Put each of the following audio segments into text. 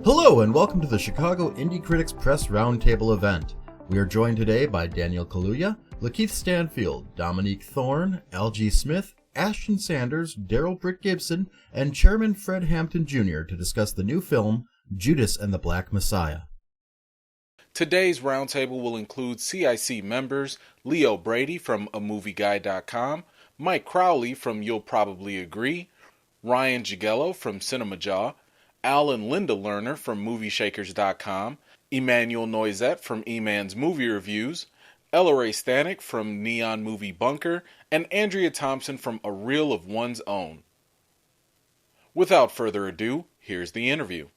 Hello and welcome to the Chicago Indie Critics Press Roundtable event. We are joined today by Daniel Kaluuya, LaKeith Standfield, Dominique Thorne, Algee Smith, Ashton Sanders, Darrell Britt-Gibson, and Chairman Fred Hampton Jr. to discuss the new film, Judas and the Black Messiah. Today's roundtable will include CIC members Leo Brady from amovieguy.com, Mike Crowley from You'll Probably Agree, Ryan Jagello from Cinema Jaw, Al and Linda Lerner from movieshakers.com, Emmanuel Noisette from Eman's Movie Reviews, Ella Ray Stanek from Neon Movie Bunker, and Andrea Thompson from A Reel of One's Own. Without further ado, here's the interview.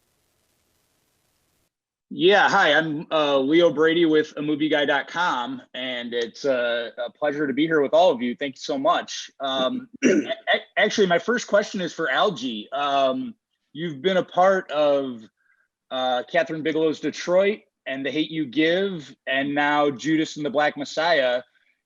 Yeah, hi, I'm Leo Brady with amovieguy.com, and it's a pleasure to be here with all of you. Thank you so much. Actually, my first question is for Algee. You've been a part of Catherine Bigelow's Detroit and The Hate You Give, and now Judas and the Black Messiah.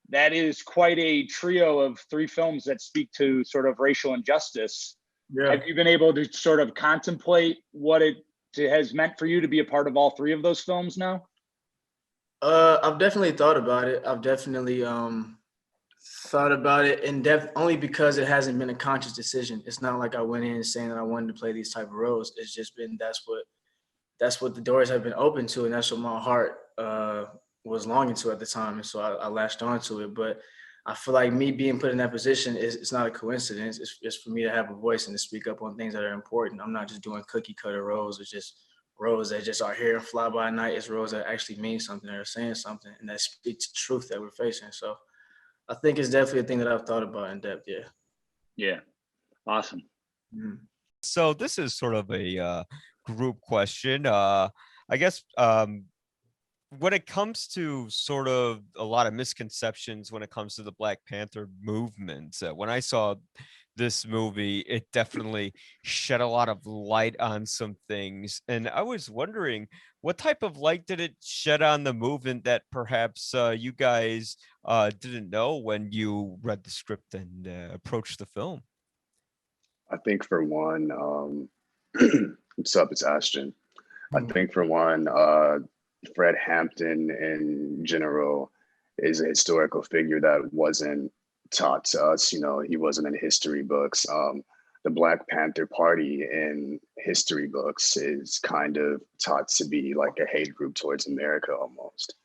That is quite a trio of three films that speak to sort of racial injustice. Yeah. Have you been able to sort of contemplate what it has meant for you to be a part of all three of those films now? I've definitely thought about it. I've definitely thought about it in depth, only because it hasn't been a conscious decision. It's not like I went in saying that I wanted to play these type of roles. It's just been that's what the doors have been open to, and that's what my heart was longing to at the time, and so I latched onto it. But I feel like me being put in that position it's not a coincidence. It's for me to have a voice and to speak up on things that are important. I'm not just doing cookie cutter roles. It's just roles that just are here and fly by night. It's roles that actually mean something, that are saying something, and that speak to truth that we're facing. So I think it's definitely a thing that I've thought about in depth. Yeah. Yeah. Awesome. Mm-hmm. So this is sort of a group question. I guess when it comes to sort of a lot of misconceptions when it comes to the Black Panther movement, when I saw this movie, it definitely shed a lot of light on some things. And I was wondering, what type of light did it shed on the movement that perhaps you guys didn't know when you read the script and approached the film? I think for one, what's up, it's Ashton. I think for one, Fred Hampton in general is a historical figure that wasn't taught to us. You know, he wasn't in history books. The Black Panther Party in history books is kind of taught to be like a hate group towards America almost.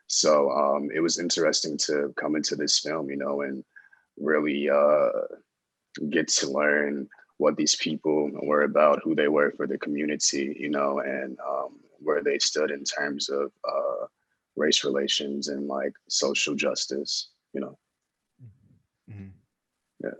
So it was interesting to come into this film, you know, and really get to learn what these people were about, who they were for the community, you know, and where they stood in terms of race relations and like social justice, you know. Mm-hmm. Yeah.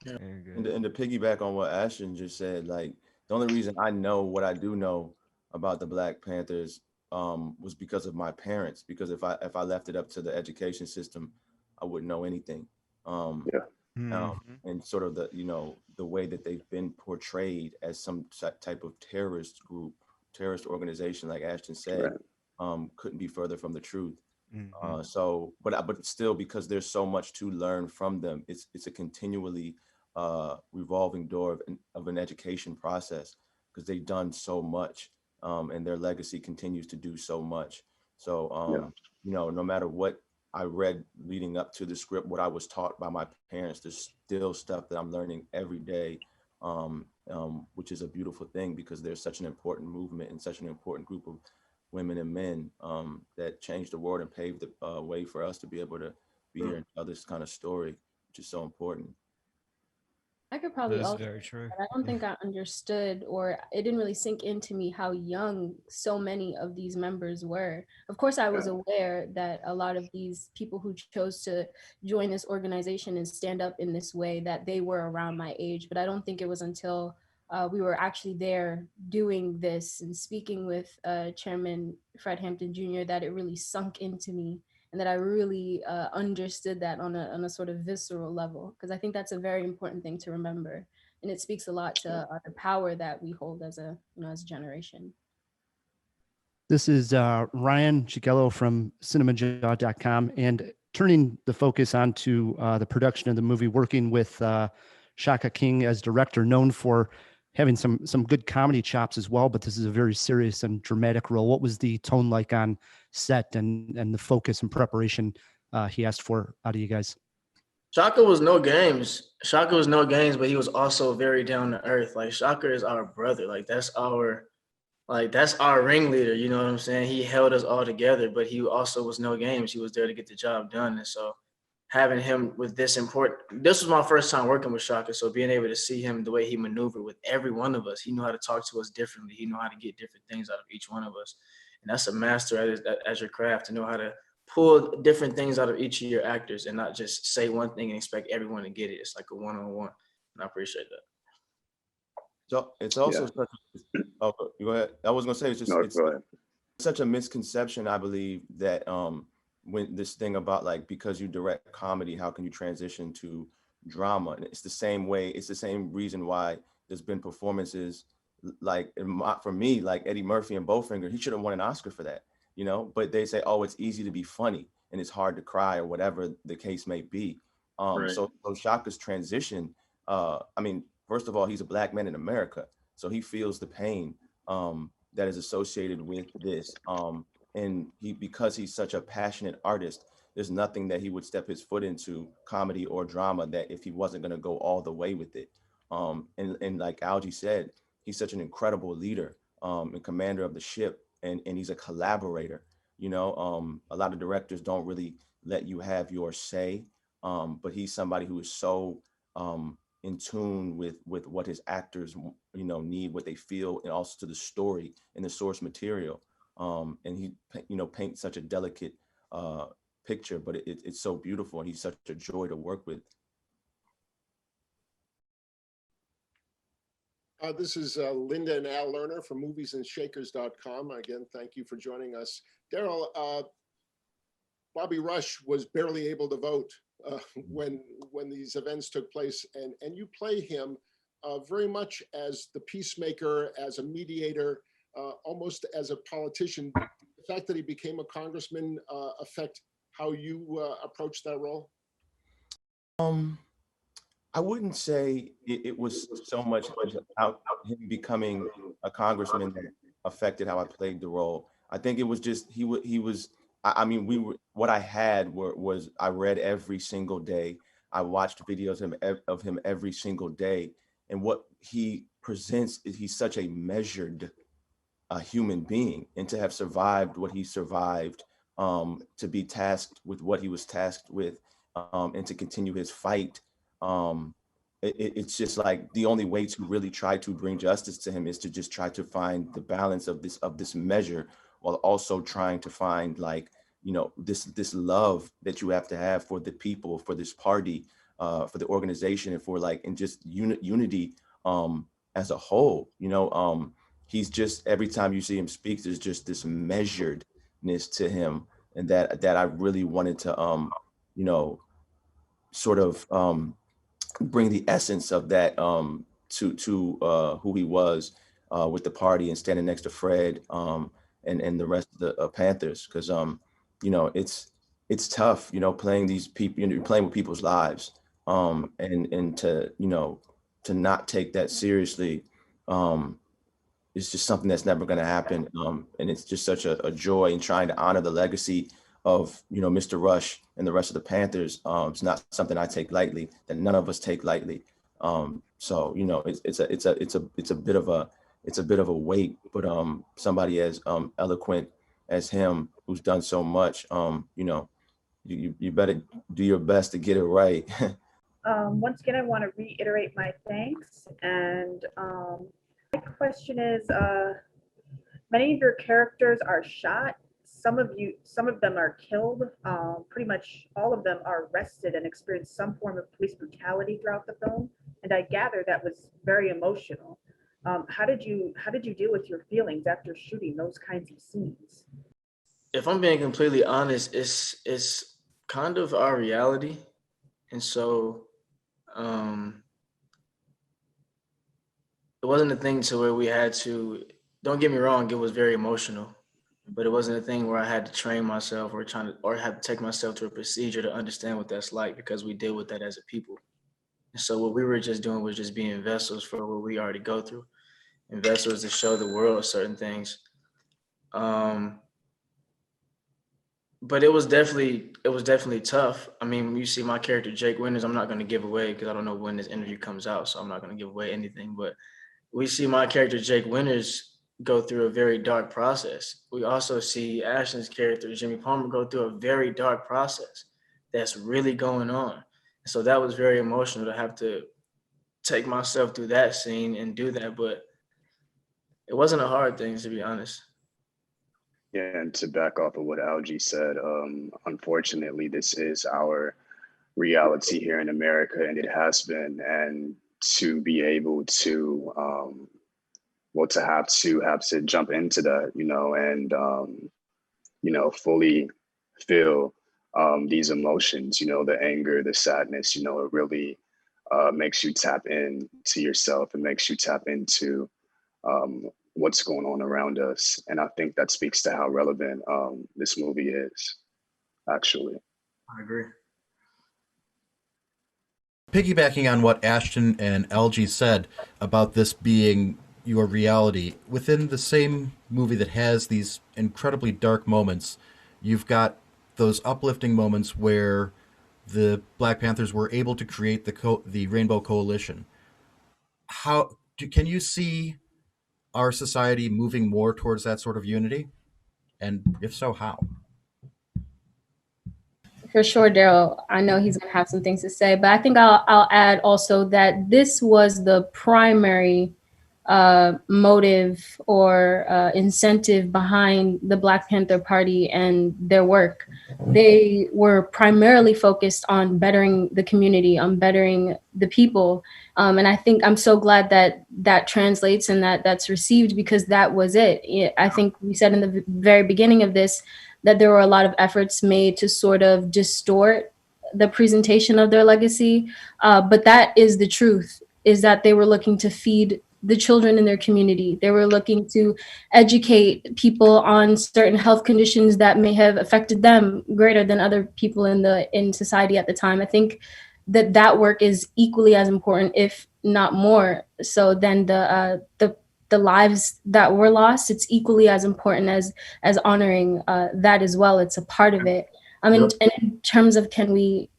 And to piggyback on what Ashton just said, like the only reason I know what I do know about the Black Panthers was because of my parents. Because if I left it up to the education system, I wouldn't know anything. And sort of the way that they've been portrayed as some type of terrorist group, terrorist organization, like Ashton said, right. Couldn't be further from the truth. Mm-hmm. But still, because there's so much to learn from them, it's a continually revolving door of an education process, because they've done so much, and their legacy continues to do so much. So, no matter what I read leading up to the script, what I was taught by my parents, there's still stuff that I'm learning every day, which is a beautiful thing, because there's such an important movement and such an important group of women and men that changed the world and paved the way for us to be able to be here and tell this kind of story, which is so important. I could probably That is also, very true. but I don't think I understood, or it didn't really sink into me how young so many of these members were. Of course, I was aware that a lot of these people who chose to join this organization and stand up in this way, that they were around my age, but I don't think it was until we were actually there doing this and speaking with Chairman Fred Hampton Jr. that it really sunk into me, and that I really understood that on a sort of visceral level, because I think that's a very important thing to remember, and it speaks a lot to the power that we hold as a generation. This is Ryan Jagello from cinemajaw.com, and turning the focus onto the production of the movie, working with Shaka King as director, known for having some good comedy chops as well, but this is a very serious and dramatic role. What was the tone like on set and the focus and preparation he asked for out of you guys? Shaka was no games. Shaka was no games, but he was also very down to earth. Like Shaka is our brother. That's our ringleader. You know what I'm saying? He held us all together, but he also was no games. He was there to get the job done. And so having him with this was my first time working with Shaka. So being able to see him the way he maneuvered with every one of us, he knew how to talk to us differently. He knew how to get different things out of each one of us. And that's a master at your craft, to know how to pull different things out of each of your actors and not just say one thing and expect everyone to get it. It's like a one-on-one. And I appreciate that. So it's also such oh, go ahead. I was gonna say it's such a misconception, I believe, that when this thing about like, because you direct comedy, how can you transition to drama? And it's the same reason why there's been performances like, for me, like Eddie Murphy and Bowfinger. He should have won an Oscar for that, but they say, oh, it's easy to be funny and it's hard to cry, or whatever the case may be. Right. So Shaka's transition, first of all, he's a Black man in America, so he feels the pain that is associated with this. And because he's such a passionate artist, there's nothing that he would step his foot into, comedy or drama, that if he wasn't going to go all the way with it. And like Algee said, he's such an incredible leader and commander of the ship, and he's a collaborator. A lot of directors don't really let you have your say, but he's somebody who is so in tune with what his actors need, what they feel, and also to the story and the source material. And he paints such a delicate picture, but it's so beautiful, and he's such a joy to work with. This is Linda and Al Lerner from moviesandshakers.com. Again, thank you for joining us. Darrell, Bobby Rush was barely able to vote when these events took place, and you play him very much as the peacemaker, as a mediator, almost as a politician. The fact that he became a congressman affect how you approach that role? I wouldn't say it was so much about him becoming a congressman that affected how I played the role. I think it was just what I had was I read every single day. I watched videos of him every single day, and what he presents is he's such a measured human being, and to have survived what he survived, to be tasked with what he was tasked with, and to continue his fight. It's just like the only way to really try to bring justice to him is to just try to find the balance of this measure, while also trying to find this love that you have to have for the people, for this party, for the organization, and just unity as a whole. He's just, every time you see him speak, there's just this measuredness to him, and that I really wanted to bring the essence of that to who he was with the party, and standing next to Fred and the rest of the Panthers, because it's tough, playing these people, you're playing with people's lives, and to not take that seriously. It's just something that's never going to happen, and it's just such a joy in trying to honor the legacy of Mr. Rush and the rest of the Panthers. It's not something I take lightly, that none of us take lightly. So it's a bit of a weight, but somebody as eloquent as him, who's done so much, you better do your best to get it right. Once again, I want to reiterate my thanks, and my question is, many of your characters are shot. Some of them are killed. Pretty much all of them are arrested and experience some form of police brutality throughout the film. And I gather that was very emotional. How did you deal with your feelings after shooting those kinds of scenes? If I'm being completely honest, it's kind of our reality, and so it wasn't a thing to where we had to. Don't get me wrong, it was very emotional. But it wasn't a thing where I had to train myself or have to take myself to a procedure to understand what that's like, because we deal with that as a people. So what we were just doing was just being vessels for what we already go through, and vessels to show the world certain things. But it was definitely tough. I mean, when you see my character Jake Winters, I'm not going to give away because I don't know when this interview comes out, so I'm not going to give away anything. But we see my character Jake Winters go through a very dark process. We also see Ashton's character Jimmy Palmer go through a very dark process that's really going on. So that was very emotional to have to take myself through that scene and do that, but it wasn't a hard thing, to be honest. Yeah, and to back off of what Algee said, unfortunately, this is our reality here in America, and it has been. And to be able to, to have to jump into that, and fully feel these emotions, the anger, the sadness, it really makes you tap into yourself. It makes you tap into what's going on around us. And I think that speaks to how relevant this movie is, actually. I agree. Piggybacking on what Ashton and Algee said about this being your reality, within the same movie that has these incredibly dark moments, you've got those uplifting moments where the Black Panthers were able to create the Rainbow Coalition. Can you see our society moving more towards that sort of unity? And if so, how? For sure, Darrell. I know he's going to have some things to say, but I think I'll add also that this was the primary motive or incentive behind the Black Panther Party and their work. They were primarily focused on bettering the community, on bettering the people. And I think I'm so glad that that translates and that's received, because that was it. I think we said in the very beginning of this that there were a lot of efforts made to sort of distort the presentation of their legacy. But that is the truth, is that they were looking to feed the children in their community. They were looking to educate people on certain health conditions that may have affected them greater than other people in society at the time. I think that work is equally as important, if not more so, than the lives that were lost. It's equally as important as honoring that as well. It's a part of it. I mean, and in terms of can we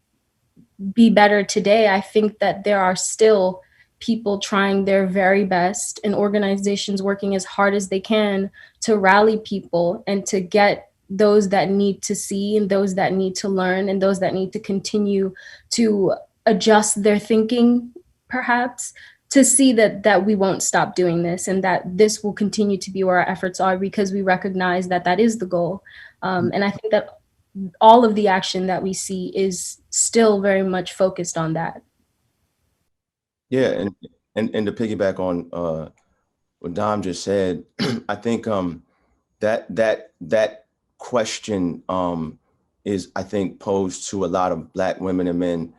be better today, I think that there are still people trying their very best and organizations working as hard as they can to rally people and to get those that need to see and those that need to learn and those that need to continue to adjust their thinking, perhaps, to see that we won't stop doing this and that this will continue to be where our efforts are, because we recognize that that is the goal. And I think that all of the action that we see is still very much focused on that. Yeah, and to piggyback on what Dom just said, I think that question is, I think, posed to a lot of Black women and men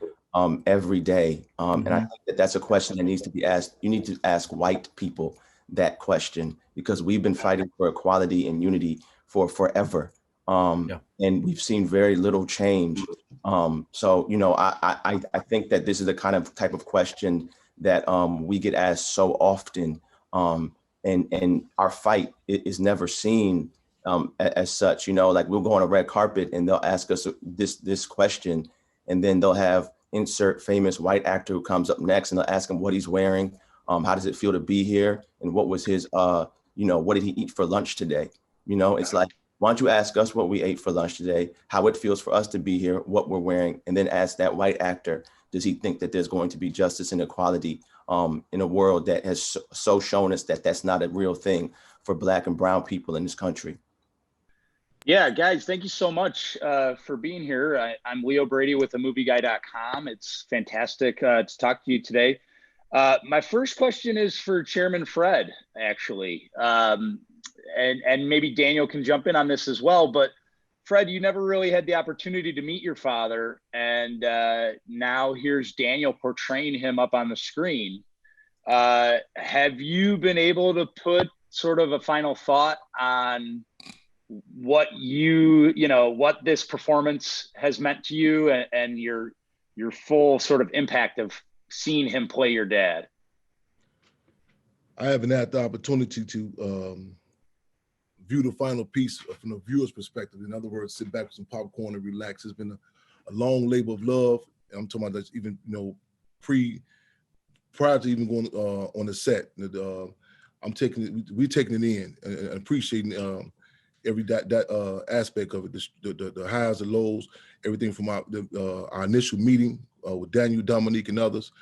every day. And I think that's a question that needs to be asked. You need to ask white people that question, because we've been fighting for equality and unity for forever. And we've seen very little change. So, I think that this is the type of question that we get asked so often. And our fight is never seen as such. Like we'll go on a red carpet and they'll ask us this question, and then they'll have insert famous white actor who comes up next, and they'll ask him what he's wearing, how does it feel to be here, and what was his what did he eat for lunch today. It's like, why don't you ask us what we ate for lunch today, how it feels for us to be here, what we're wearing, and then ask that white actor, does he think that there's going to be justice and equality in a world that has so shown us that that's not a real thing for Black and brown people in this country. Yeah, guys, thank you so much for being here. I'm Leo Brady with themovieguy.com. It's fantastic to talk to you today. My first question is for Chairman Fred, actually. And maybe Daniel can jump in on this as well. But Fred, you never really had the opportunity to meet your father. And now here's Daniel portraying him up on the screen. Have you been able to put sort of a final thought on what what this performance has meant to you and your full sort of impact of seeing him play your dad? I haven't had the opportunity to view the final piece from the viewer's perspective. In other words, sit back with some popcorn and relax. It's been a long labor of love. And I'm talking about that's even, prior to even going on the set. I'm taking it, we're taking it in and appreciating every that aspect of it, the highs and lows, everything from our initial meeting with Daniel, Dominique, and others.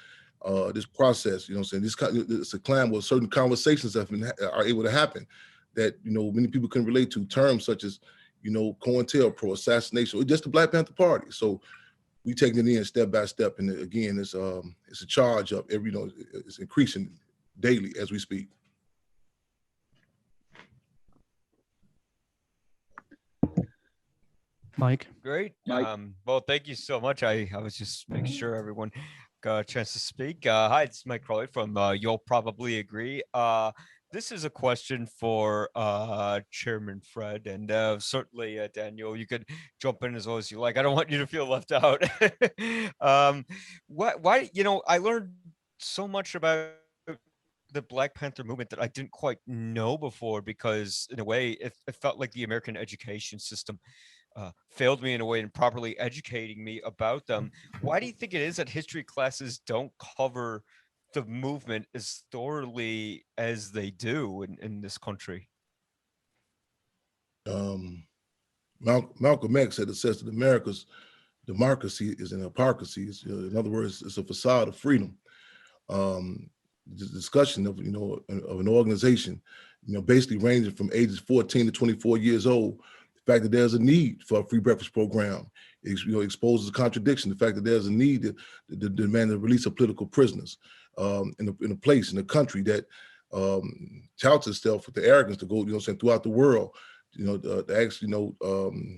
This process, it's a climb where certain conversations are able to happen that, many people can relate to, terms such as, COINTELPRO, assassination, or just the Black Panther Party. So we taking it in step by step. And again, it's a charge up it's increasing daily as we speak. Mike. Great. Well, thank you so much. I was just making sure everyone got a chance to speak. Hi, it's Mike Crowley from You'll Probably Agree. This is a question for Chairman Fred, and certainly Daniel, you could jump in as well as you like. I don't want you to feel left out. Why, I learned so much about the Black Panther movement that I didn't quite know before, because in a way it felt like the American education system failed me in a way in properly educating me about them. Why do you think it is that history classes don't cover the movement as thoroughly as they do in this country? Malcolm X said it says that America's democracy is an hypocrisy. In other words, it's a facade of freedom. The discussion of of an organization, basically ranging from ages 14 to 24 years old. The fact that there's a need for a free breakfast program, exposes a contradiction. The fact that there's a need to demand the release of political prisoners in a place, in a country that touts itself with the arrogance to go, throughout the world,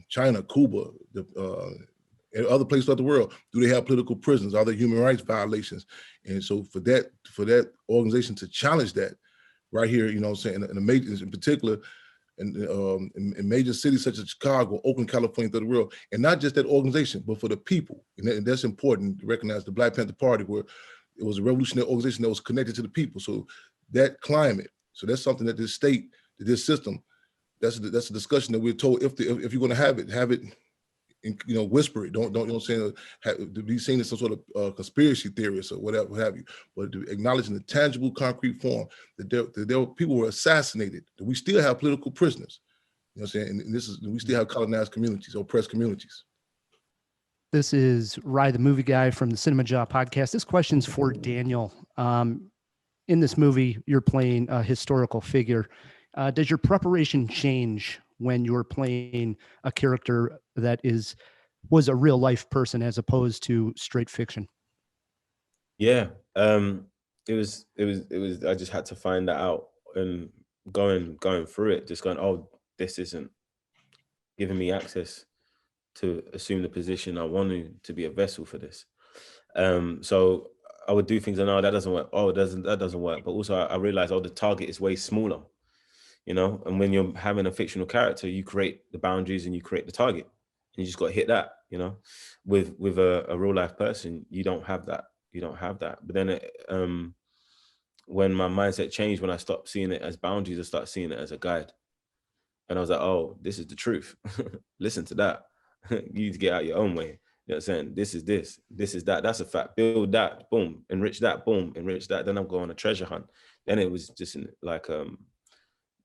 China, Cuba, and other places throughout the world. Do they have political prisoners? Are there human rights violations? And so for that organization to challenge that right here, in particular, in major cities such as Chicago, Oakland, California, throughout the world, and not just that organization, but for the people. And that's important to recognize the Black Panther Party, where it was a revolutionary organization that was connected to the people. So that climate, so that's something that this state, that this system, that's a discussion that we're told if you're going to have it, whisper it. Don't to be seen as some sort of conspiracy theorist or whatever, what have you. But to acknowledge in a tangible, concrete form that there were people who were assassinated. That we still have political prisoners. And we still have colonized communities, oppressed communities. This is Rye, the movie guy from the Cinema Jaw podcast. This question's for Daniel. In this movie, you're playing a historical figure. Does your preparation change when you're playing a character that was a real life person as opposed to straight fiction? Yeah, it was. I just had to find that out, and going through it, just going, oh, this isn't giving me access to assume the position I wanted to be a vessel for this. So I would do things and that doesn't work. Oh, that doesn't work. But also I realized, the target is way smaller, and when you're having a fictional character, you create the boundaries and you create the target, and you just got to hit that, with a real life person, you don't have that. But then when my mindset changed, when I stopped seeing it as boundaries, I started seeing it as a guide. And I was like, oh, this is the truth. Listen to that. You need to get out your own way. You know what I'm saying? This is that. That's a fact. Build that, boom, enrich that, boom, enrich that. Then I'm going on a treasure hunt. Then it was just like,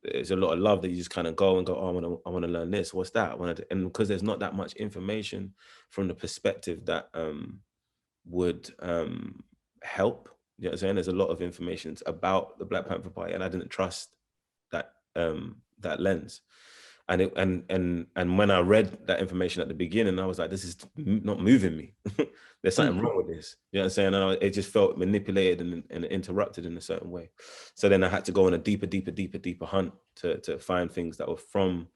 there's a lot of love that you just kind of go, oh, I want to learn this. What's that? And because there's not that much information from the perspective that would help. You know what I'm saying? There's a lot of information about the Black Panther Party, and I didn't trust that that lens. And when I read that information at the beginning, I was like, this is not moving me. There's something wrong with this. You know what I'm saying? And it just felt manipulated and interrupted in a certain way. So then I had to go on a deeper hunt to find things that were from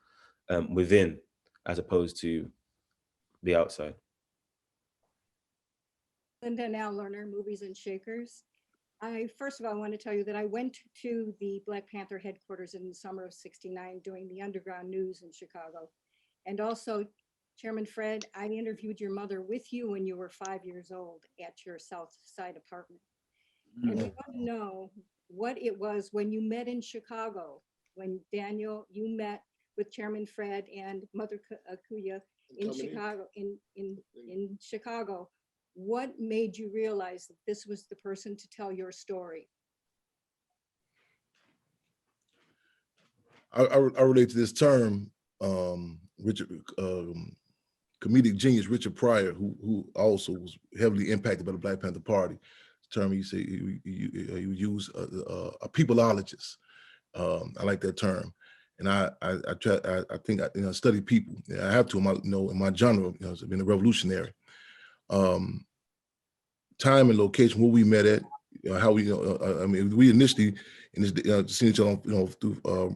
within, as opposed to the outside. Linda Now Learner, Movies and Shakers. First of all, I want to tell you that I went to the Black Panther headquarters in the summer of '69 doing the underground news in Chicago. And also Chairman Fred, I interviewed your mother with you when you were 5 years old at your South Side apartment. And we want to know what it was when you met in Chicago, when Daniel, you met with Chairman Fred and Mother Kaluuya in Chicago, in Chicago. What made you realize that this was the person to tell your story? I relate to this term, Richard, comedic genius Richard Pryor, who also was heavily impacted by the Black Panther Party. The term he said he would use a peopleologist. I like that term, and I think I study people. I have to in my genre. It's been a revolutionary. Time and location where we met at, how we I mean we initially in this seen each other through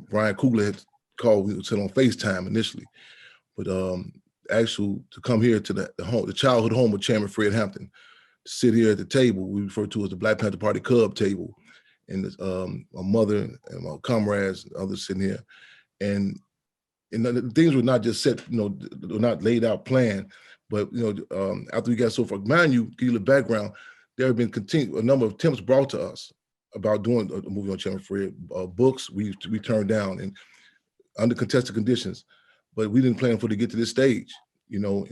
Brian Coogler had called, we said on FaceTime initially, but actual to come here to the childhood home of Chairman Fred Hampton, to sit here at the table we refer to as the Black Panther Party Club table, and my mother and my comrades and others sitting here, and the things were not just set, were not laid out planned, but after we got so far, mind you, give you the background, there have been a number of attempts brought to us about doing a movie on Chairman Fred. Books we turned down and under contested conditions, but we didn't plan for it to get to this stage. We asked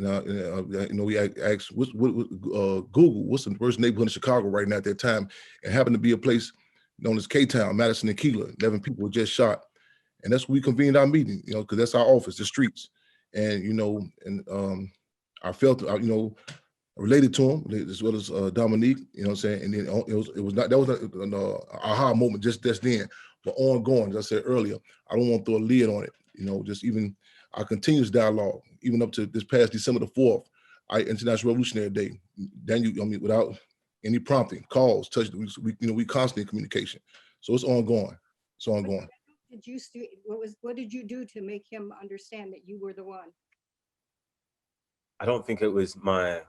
Google, what's the worst neighborhood in Chicago right now at that time, and happened to be a place known as K-Town, Madison and Keeler. 11 people were just shot, and that's where we convened our meeting. Because that's our office, the streets, and I felt related to him as well as Dominique. And then it was not an aha moment just then, but ongoing. As I said earlier, I don't want to throw a lid on it. Just even our continuous dialogue, even up to this past December the 4th, International Revolutionary Day. Daniel, without any prompting, calls, touch, we constantly in communication. So it's ongoing. It's ongoing. What did you do to make him understand that you were the one? I don't think it was my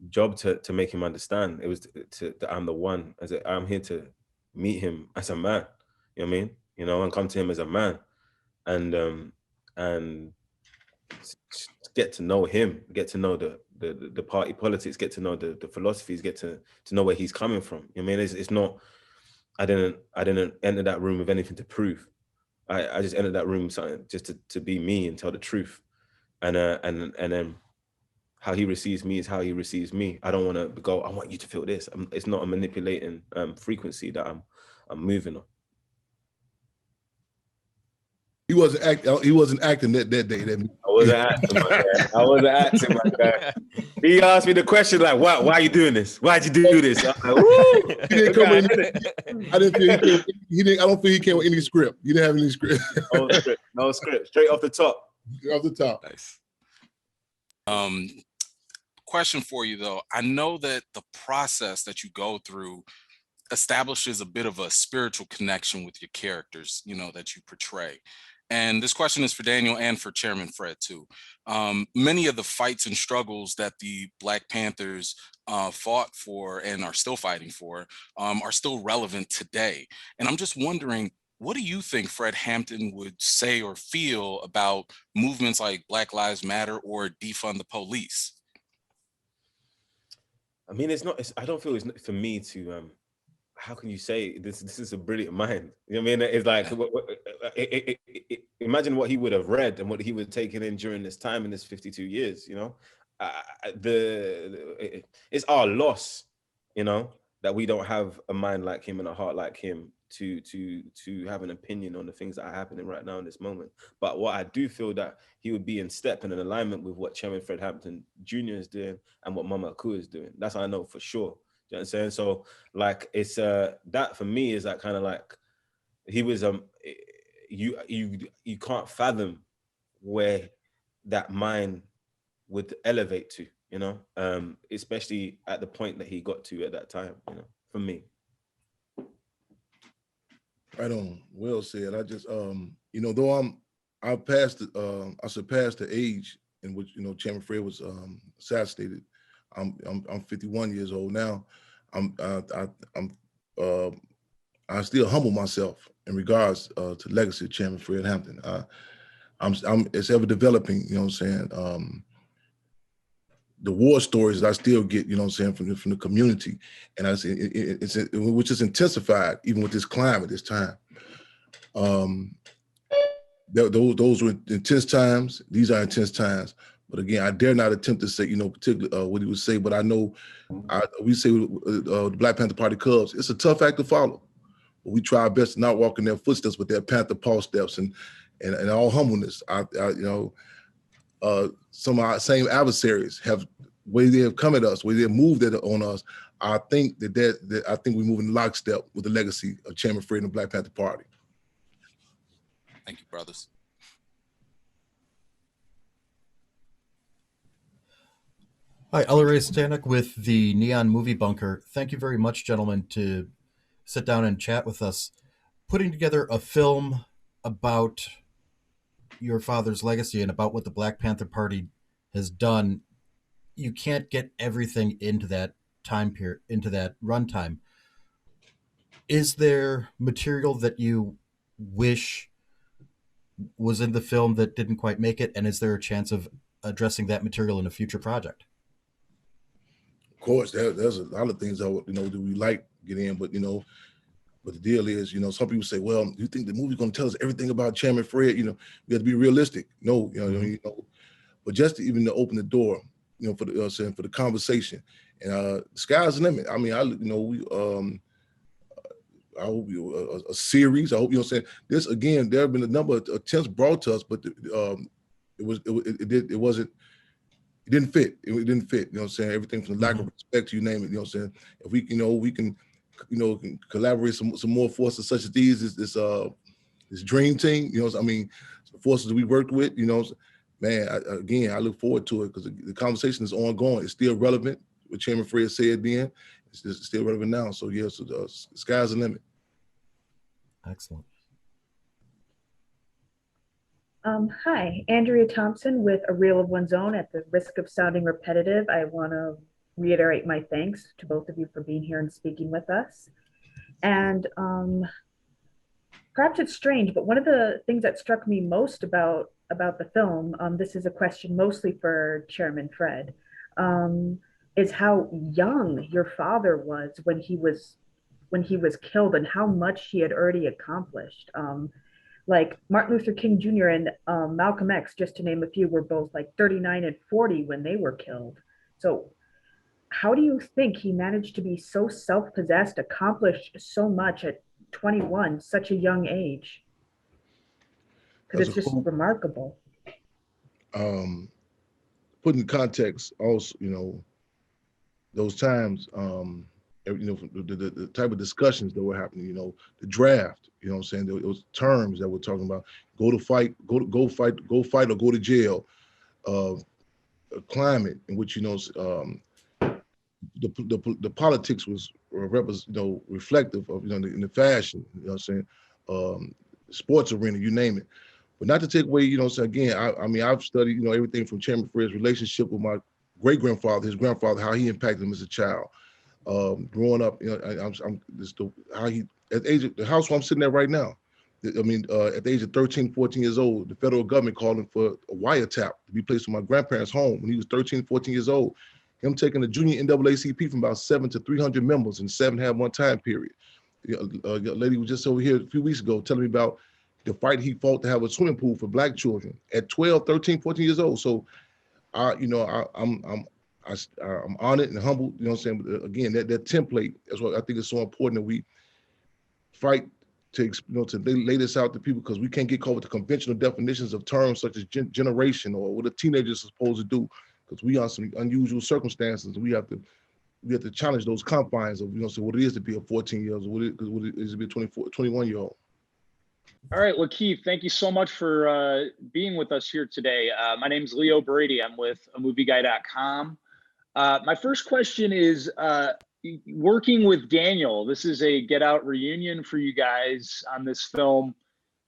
job to make him understand. It was that I'm the one. I'm here to meet him as a man. You know what I mean? And come to him as a man, and get to know him, get to know the party politics, get to know the philosophies, get to know where he's coming from. You know what I mean? It's not. I didn't enter that room with anything to prove. I just entered that room just to be me and tell the truth, and then how he receives me is how he receives me. I don't want to go, I want you to feel this. It's not a manipulating frequency that I'm moving on. He wasn't acting that day. I wasn't acting, my guy. He asked me the question like, "Why are you doing this? Why'd you do this?" I'm like, "Woo!" I don't think he came with any script. You didn't have any script. No script. Straight off the top. Off the top. Nice. Question for you though. I know that the process that you go through establishes a bit of a spiritual connection with your characters, that you portray. And this question is for Daniel and for Chairman Fred too. Many of the fights and struggles that the Black Panthers fought for and are still fighting for are still relevant today. And I'm just wondering, what do you think Fred Hampton would say or feel about movements like Black Lives Matter or defund the police? I mean, I don't feel it's for me to, how can you say this? This is a brilliant mind. You know what I mean? It's like, imagine what he would have read and what he would have taken in during this time in this 52 years, it's our loss, that we don't have a mind like him and a heart like him to have an opinion on the things that are happening right now in this moment. But what I do feel that he would be in step and in alignment with what Chairman Fred Hampton Jr. is doing and what Mama Kaluuya is doing. That's what I know for sure. You know what I'm saying? So like, it's that for me is that kind of like, he was you can't fathom where that mind would elevate to, especially at the point that he got to at that time, for me. Right on. Well said. I just though I surpassed the age in which Chairman Fred was assassinated. I'm 51 years old now. I still humble myself in regards to the legacy of Chairman Fred Hampton. it's ever developing, you know what I'm saying? The war stories that I still get, you know what I'm saying, from the community. And I say it's which is intensified even with this climate, this time. Those were intense times. These are intense times. But again, I dare not attempt to say, you know, particularly what he would say, but I know we say the Black Panther Party Cubs, it's a tough act to follow. But we try our best to not walk in their footsteps with their Panther Paw steps and all humbleness. Some of our same adversaries have way they have come at us, way they have moved on us. I think that I think we move in lockstep with the legacy of Chairman Fred and the Black Panther Party. Thank you, brothers. Hi, Algee Smith with the Neon Movie Bunker. Thank you very much, gentlemen, to sit down and chat with us. Putting together a film about your father's legacy and about what the Black Panther Party has done, you can't get everything into that time period, into that runtime. Is there material that you wish was in the film that didn't quite make it? And is there a chance of addressing that material in a future project? Of course, there's a lot of things that we like get in, but but the deal is, some people say, well, you think the movie's going to tell us everything about Chairman Fred? We have to be realistic. No, but just to even to open the door, for the conversation, and the sky's the limit. I mean, I hope a series. I hope this again. There have been a number of attempts brought to us, but it didn't fit. It didn't fit. Everything from the lack of respect to you name it. If we can collaborate some more forces such as these, this dream team. The forces that we worked with. Man, I look forward to it because the conversation is ongoing. It's still relevant. What Chairman Fred said then, it's still relevant now. So yeah, so the sky's the limit. Excellent. Hi, Andrea Thompson with A Reel of One's Own. At the risk of sounding repetitive, I want to reiterate my thanks to both of you for being here and speaking with us. And perhaps it's strange, but one of the things that struck me most about the film, this is a question mostly for Chairman Fred, is how young your father was when he was killed and how much he had already accomplished. Like Martin Luther King Jr. and Malcolm X, just to name a few, were both like 39 and 40 when they were killed. So how do you think he managed to be so self-possessed, accomplished so much at 21, such a young age? Because it's just remarkable. Put in context also, those times, the type of discussions that were happening, the draft, there was terms that we're talking about, go fight or go to jail, a climate in which, the politics was reflective of, in the fashion, sports arena, you name it. But not to take away, again, I've studied, everything from Chairman Fred's relationship with my great-grandfather, his grandfather, how he impacted him as a child. Growing up, at the age of the house where I'm sitting at right now, at the age of 13, 14 years old, the federal government called him for a wiretap to be placed in my grandparents' home when he was 13, 14 years old. Him taking the junior NAACP from about 7 to 300 members in 7.5 time period. A lady was just over here a few weeks ago telling me about the fight he fought to have a swimming pool for Black children at 12, 13, 14 years old. So, I'm honored and humbled, But again, that template, that's what I think is so important, that we fight to lay this out to people, because we can't get caught with the conventional definitions of terms such as generation or what a teenager is supposed to do, because we are some unusual circumstances, and we have to challenge those confines of, what it is to be a 14-year-old, what it is to be a 21-year-old. All right, LaKeith, thank you so much for being with us here today. My name is Leo Brady. I'm with amovieguy.com. My first question is, working with Daniel, this is a Get Out reunion for you guys on this film.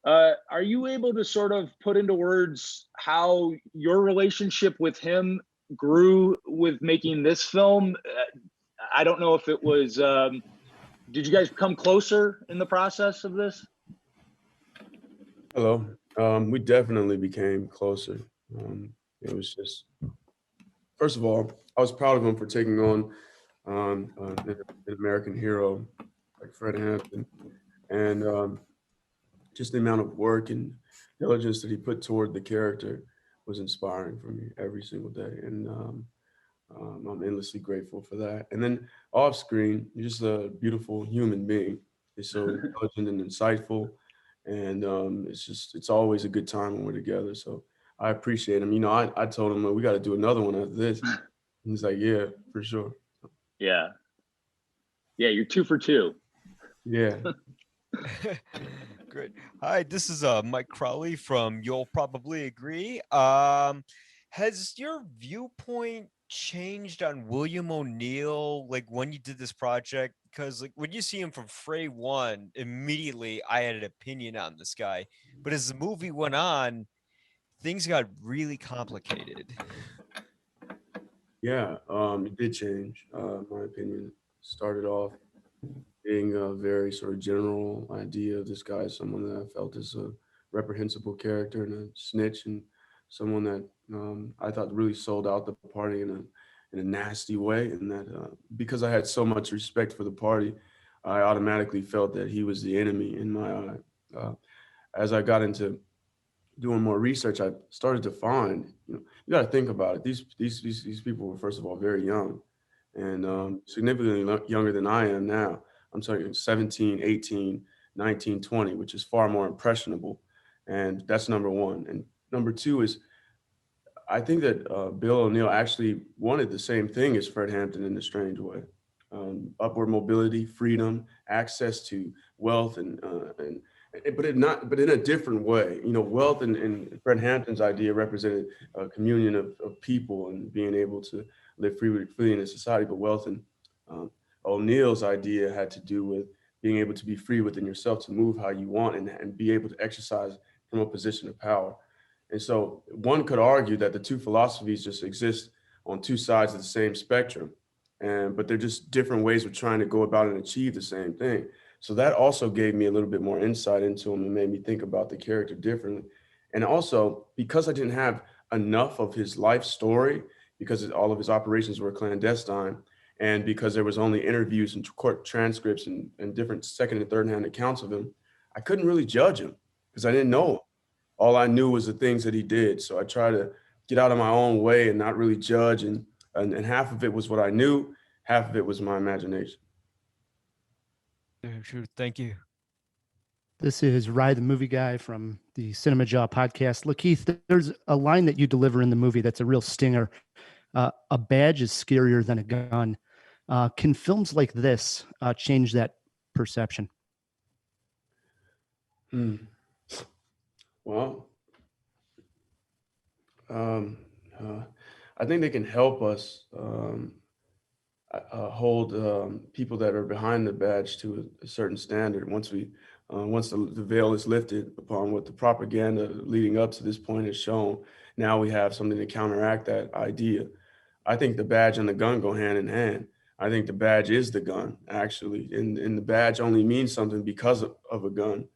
Are you able to sort of put into words how your relationship with him grew with making this film? I don't know if it was, did you guys come closer in the process of this? Hello. We definitely became closer. It was just, first of all, I was proud of him for taking on an American hero like Fred Hampton, and just the amount of work and diligence that he put toward the character was inspiring for me every single day, and I'm endlessly grateful for that. And then off screen, you're just a beautiful human being. He's so intelligent and insightful, and it's always a good time when we're together. So I appreciate him. I told him we got to do another one after this. And he's like, yeah, for sure. Yeah, you're 2 for 2. Yeah. Great. Hi, this is Mike Crowley from You'll Probably Agree. Has your viewpoint changed on William O'Neill, like when you did this project? Because like when you see him from Fray One, immediately I had an opinion on this guy. But as the movie went on, things got really complicated. Yeah, it did change. My opinion started off being a very sort of general idea of this guy, someone that I felt is a reprehensible character and a snitch, and someone that I thought really sold out the party in a nasty way. And that because I had so much respect for the party, I automatically felt that he was the enemy in my eye. As I got into doing more research, I started to find, you got to think about it. These people were, first of all, very young, and significantly younger than I am now. I'm talking 17, 18, 19, 20, which is far more impressionable. And that's number one. And number two is, I think that Bill O'Neill actually wanted the same thing as Fred Hampton in a strange way. Upward mobility, freedom, access to wealth, but in a different way. Wealth and Fred Hampton's idea represented a communion of people and being able to live freely in a society. But wealth and O'Neill's idea had to do with being able to be free within yourself to move how you want and be able to exercise from a position of power. And so one could argue that the two philosophies just exist on two sides of the same spectrum, but they're just different ways of trying to go about and achieve the same thing. So that also gave me a little bit more insight into him and made me think about the character differently. And also, because I didn't have enough of his life story, because all of his operations were clandestine, and because there was only interviews and court transcripts and different second and third hand accounts of him, I couldn't really judge him because I didn't know him. All I knew was the things that he did. So I tried to get out of my own way and not really judge. And half of it was what I knew, half of it was my imagination. Sure. Thank you. This is Rye, the movie guy from the Cinema Jaw podcast. LaKeith, there's a line that you deliver in the movie that's a real stinger. A badge is scarier than a gun. Can films like this change that perception? Well, I think they can help us hold people that are behind the badge to a certain standard. Once the veil is lifted upon what the propaganda leading up to this point has shown, now we have something to counteract that idea. I think the badge and the gun go hand in hand. I think the badge is the gun, actually, and the badge only means something because of a gun.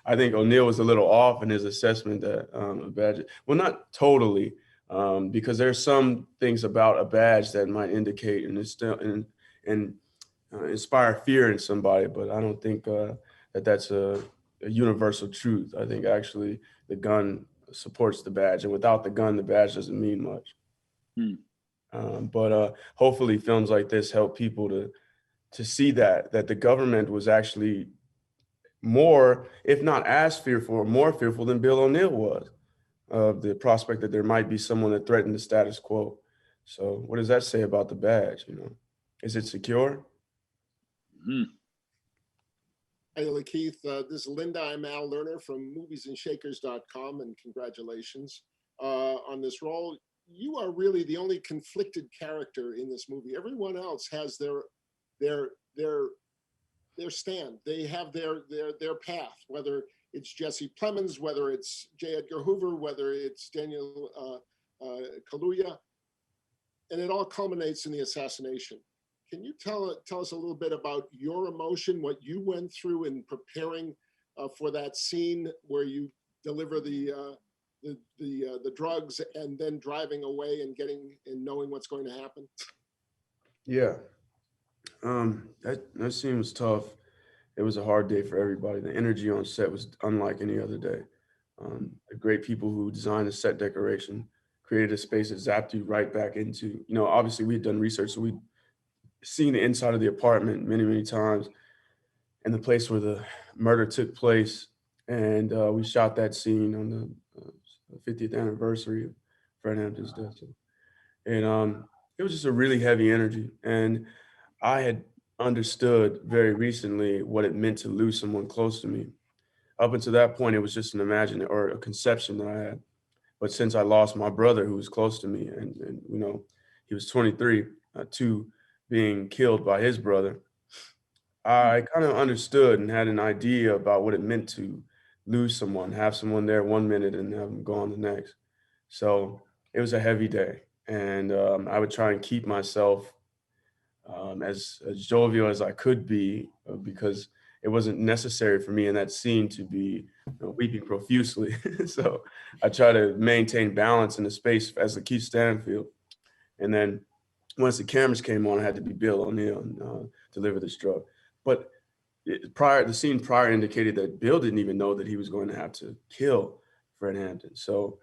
I think O'Neill was a little off in his assessment that a badge, well, not totally, because there's some things about a badge that might indicate and inspire fear in somebody, but I don't think that's a universal truth. I think actually the gun supports the badge, and without the gun, the badge doesn't mean much. But hopefully films like this help people to see that the government was actually more, if not as fearful or more fearful than Bill O'Neill was of the prospect that there might be someone that threatened the status quo. So what does that say about the badge? Is it secure? Hey, LaKeith, this is Linda. I'm Al Lerner from moviesandshakers.com, and congratulations on this role. You are really the only conflicted character in this movie. Everyone else has their stand. They have their path, whether it's Jesse Plemons, whether it's J. Edgar Hoover, whether it's Daniel Kaluuya, and it all culminates in the assassination. Can you tell us a little bit about your emotion, what you went through in preparing for that scene where you deliver the drugs and then driving away and knowing what's going to happen? Yeah. That scene was tough. It was a hard day for everybody. The energy on set was unlike any other day. The great people who designed the set decoration created a space that zapped you right back into, obviously we'd done research, so we'd seen the inside of the apartment many, many times and the place where the murder took place. And we shot that scene on the 50th anniversary of Fred Hampton's death. And it was just a really heavy energy. And I had understood very recently what it meant to lose someone close to me. Up until that point, it was just an imagination or a conception that I had. But since I lost my brother who was close to me and he was 23 to being killed by his brother, I kind of understood and had an idea about what it meant to lose someone, have someone there 1 minute and have them gone the next. So it was a heavy day. And I would try and keep myself as jovial as I could be because it wasn't necessary for me in that scene to be weeping profusely. So I try to maintain balance in the space as LaKeith Standfield. And then once the cameras came on, I had to be Bill O'Neill and deliver this drug. But the scene prior indicated that Bill didn't even know that he was going to have to kill Fred Hampton. So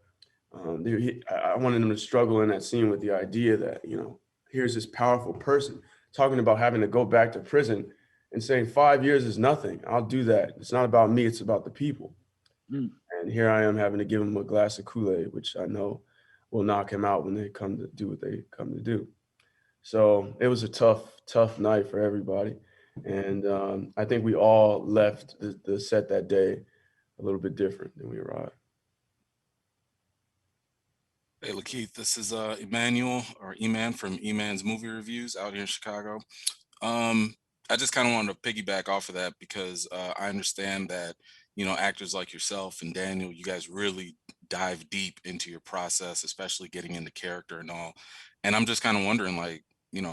I wanted him to struggle in that scene with the idea that, here's this powerful person talking about having to go back to prison and saying 5 years is nothing. I'll do that. It's not about me. It's about the people. And here I am having to give him a glass of Kool-Aid, which I know will knock him out when they come to do what they come to do. So it was a tough night for everybody. And I think we all left the set that day a little bit different than we arrived. Hey, LaKeith, this is Emmanuel or Eman from Eman's Movie Reviews out here in Chicago. I just kind of wanted to piggyback off of that because I understand that, actors like yourself and Daniel, you guys really dive deep into your process, especially getting into character and all. And I'm just kind of wondering, like,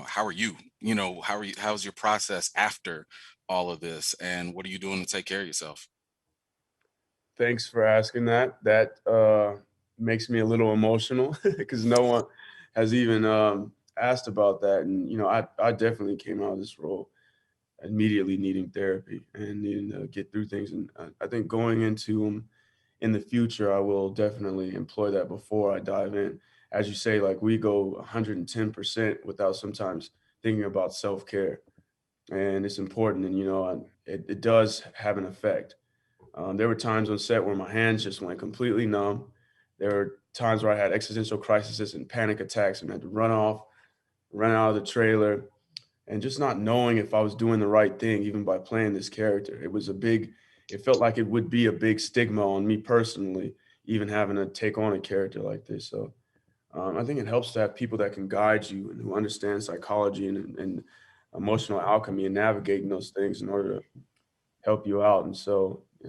how are you? How's your process after all of this? And what are you doing to take care of yourself? Thanks for asking that. That makes me a little emotional because no one has even asked about that. And, I definitely came out of this role immediately needing therapy and needing to get through things. And I think going into in the future, I will definitely employ that before I dive in. As you say, like we go 110% without sometimes thinking about self-care. And it's important. And, it does have an effect. There were times on set where my hands just went completely numb. There were times where I had existential crises and panic attacks and had to run out of the trailer and just not knowing if I was doing the right thing, even by playing this character. It felt like it would be a big stigma on me personally, even having to take on a character like this. So I think it helps to have people that can guide you and who understand psychology and emotional alchemy and navigating those things in order to help you out. And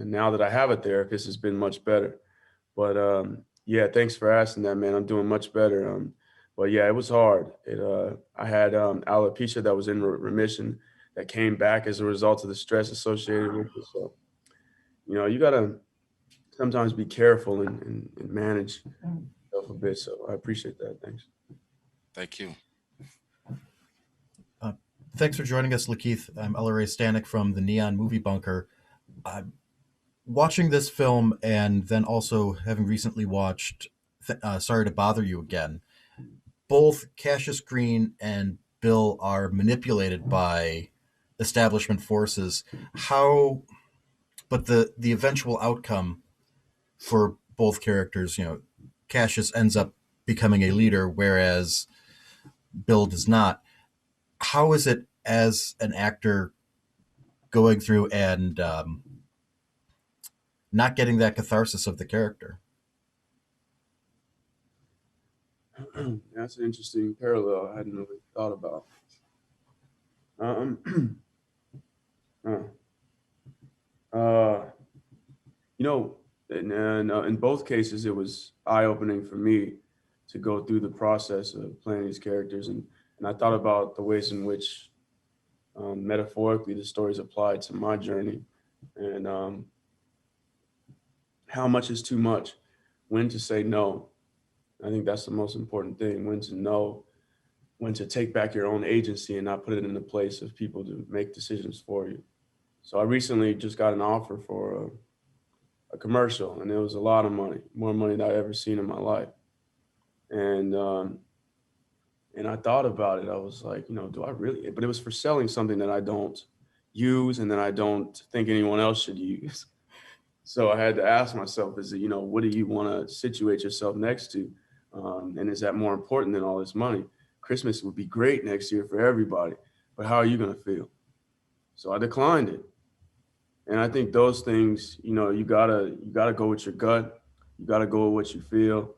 now that I have a therapist, it's been much better. But yeah, thanks for asking that, man. I'm doing much better. But yeah, it was hard. I had alopecia that was in remission that came back as a result of the stress associated with it. So, you gotta sometimes be careful and manage yourself a bit. So I appreciate that. Thanks. Thank you. Thanks for joining us, LaKeith. I'm LRA Stanek from the Neon Movie Bunker. Watching this film and then also having recently watched Sorry to Bother You Again, both Cassius Green and Bill are manipulated by establishment forces. But the eventual outcome for both characters, Cassius ends up becoming a leader, whereas Bill does not. How is it as an actor going through and not getting that catharsis of the character? That's an interesting parallel I hadn't really thought about. In both cases, it was eye-opening for me to go through the process of playing these characters. And I thought about the ways in which metaphorically the stories applied to my journey. And how much is too much, when to say no. I think that's the most important thing, when to know, when to take back your own agency and not put it in the place of people to make decisions for you. So I recently just got an offer for a commercial, and it was a lot of money, more money than I've ever seen in my life. And I thought about it. I was like, do I really? But it was for selling something that I don't use and that I don't think anyone else should use. So I had to ask myself, is it, what do you want to situate yourself next to? And is that more important than all this money? Christmas would be great next year for everybody, but how are you going to feel? So I declined it. And I think those things, you gotta go with your gut. You gotta go with what you feel.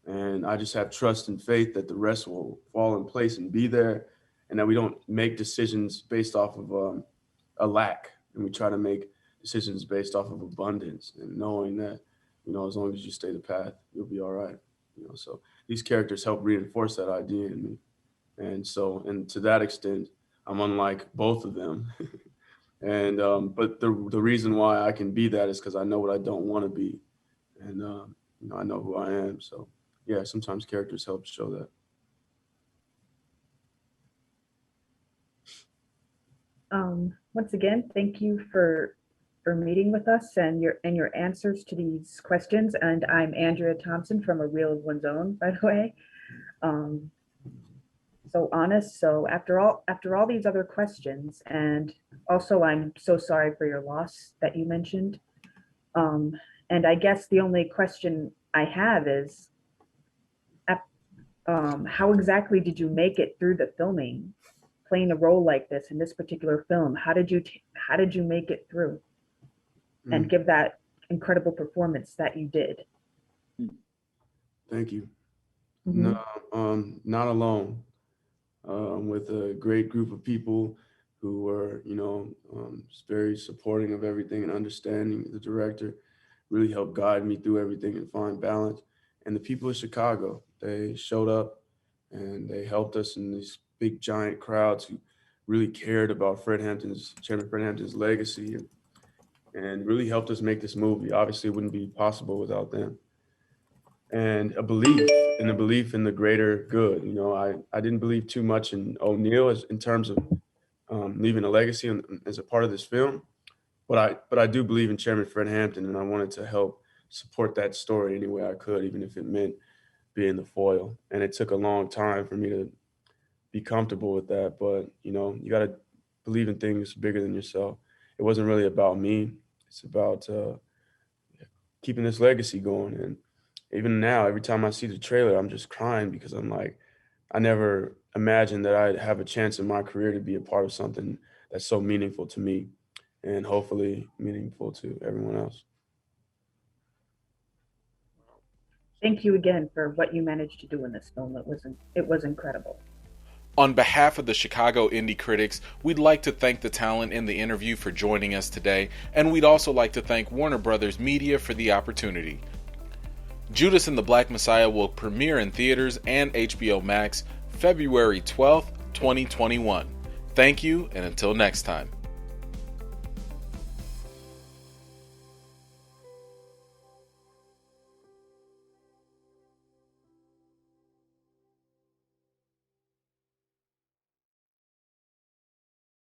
And I just have trust and faith that the rest will fall in place and be there, and that we don't make decisions based off of a lack, and we try to make decisions based off of abundance and knowing that, as long as you stay the path, you'll be all right. So these characters help reinforce that idea in me. And to that extent, I'm unlike both of them. And but the reason why I can be that is because I know what I don't want to be, and I know who I am. So yeah, sometimes characters help show that. Once again, thank you for meeting with us and your answers to these questions. And I'm Andrea Thompson from A Reel of One's Own, by the way. So honest. So after all these other questions, and also I'm so sorry for your loss that you mentioned. And I guess the only question I have is, how exactly did you make it through the filming, playing a role like this in this particular film? How did you make it through and give that incredible performance that you did? Thank you. Mm-hmm. No, not alone. With a great group of people who were, very supporting of everything and understanding. The director really helped guide me through everything and find balance. And the people of Chicago, they showed up and they helped us in these big giant crowds who really cared about Chairman Fred Hampton's legacy and really helped us make this movie. Obviously, it wouldn't be possible without them. And a belief in the greater good. I didn't believe too much in O'Neill in terms of leaving a legacy as a part of this film, but I do believe in Chairman Fred Hampton, and I wanted to help support that story any way I could, even if it meant being the foil. And it took a long time for me to be comfortable with that, but you got to believe in things bigger than yourself. It wasn't really about me. It's about keeping this legacy going. And even now, every time I see the trailer, I'm just crying because I'm like, I never imagined that I'd have a chance in my career to be a part of something that's so meaningful to me and hopefully meaningful to everyone else. Thank you again for what you managed to do in this film. It was incredible. On behalf of the Chicago Indie Critics, we'd like to thank the talent in the interview for joining us today, and we'd also like to thank Warner Brothers Media for the opportunity. Judas and the Black Messiah will premiere in theaters and HBO Max February 12th, 2021. Thank you, and until next time.